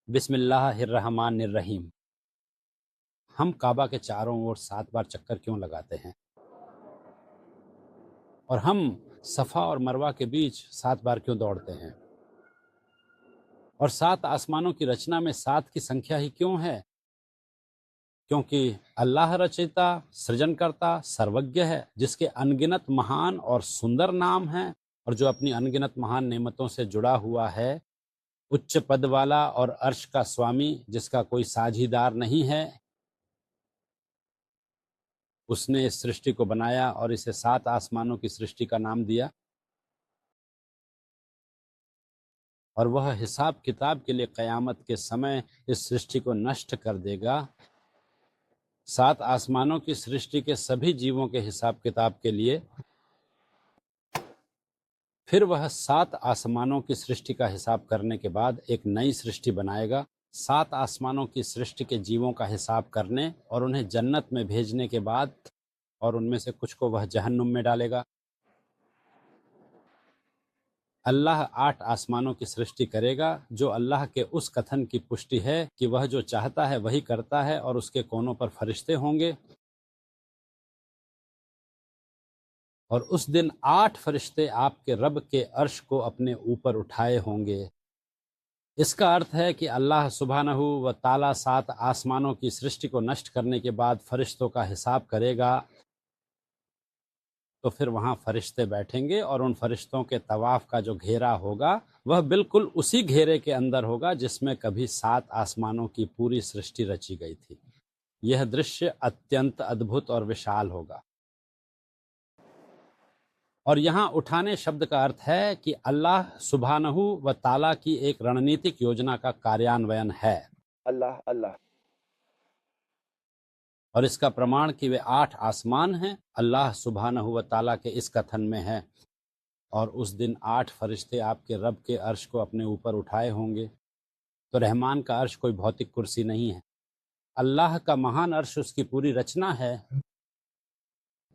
बिस्मिल्लाहिर्रहमानिर्रहीम। हम काबा के चारों ओर 7 बार चक्कर क्यों लगाते हैं? और हम सफ़ा और मरवा के बीच 7 बार क्यों दौड़ते हैं? और 7 आसमानों की रचना में 7 की संख्या ही क्यों है? क्योंकि अल्लाह रचयिता, सृजनकर्ता, सर्वज्ञ है, जिसके अनगिनत महान और सुंदर नाम हैं, और जो अपनी अनगिनत महान नेमतों से जुड़ा हुआ है, उच्च पद वाला और अर्श का स्वामी, जिसका कोई साझीदार नहीं है। उसने इस सृष्टि को बनाया और इसे 7 आसमानों की सृष्टि का नाम दिया, और वह हिसाब किताब के लिए क़यामत के समय इस सृष्टि को नष्ट कर देगा। 7 आसमानों की सृष्टि के सभी जीवों के हिसाब किताब के लिए फिर वह 7 आसमानों की सृष्टि का हिसाब करने के बाद एक नई सृष्टि बनाएगा। 7 आसमानों की सृष्टि के जीवों का हिसाब करने और उन्हें जन्नत में भेजने के बाद, और उनमें से कुछ को वह जहन्नुम में डालेगा। अल्लाह 8 आसमानों की सृष्टि करेगा, जो अल्लाह के उस कथन की पुष्टि है कि वह जो चाहता है वही करता है, और उसके कोनों पर फरिश्ते होंगे। और उस दिन 8 फरिश्ते आपके रब के अर्श को अपने ऊपर उठाए होंगे। इसका अर्थ है कि अल्लाह सुब्हानहू व ताला 7 आसमानों की सृष्टि को नष्ट करने के बाद फरिश्तों का हिसाब करेगा। तो फिर वहाँ फरिश्ते बैठेंगे, और उन फरिश्तों के तवाफ का जो घेरा होगा वह बिल्कुल उसी घेरे के अंदर होगा जिसमें कभी 7 आसमानों की पूरी सृष्टि रची गई थी। यह दृश्य अत्यंत अद्भुत और विशाल होगा। और यहाँ उठाने शब्द का अर्थ है कि अल्लाह सुब्हानहू व ताला की एक रणनीतिक योजना का कार्यान्वयन है। अल्लाह अल्लाह। और इसका प्रमाण कि वे 8 आसमान हैं, अल्लाह सुब्हानहू व ताला के इस कथन में है। और उस दिन 8 फरिश्ते आपके रब के अर्श को अपने ऊपर उठाए होंगे। तो रहमान का अर्श कोई भौतिक कुर्सी नहीं है, अल्लाह का महान अर्श उसकी पूरी रचना है।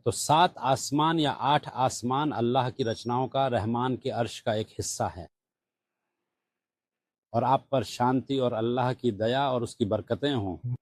तो 7 आसमान या 8 आसमान अल्लाह की रचनाओं का रहमान के अर्श का एक हिस्सा है। और आप पर शांति और अल्लाह की दया और उसकी बरकतें हों।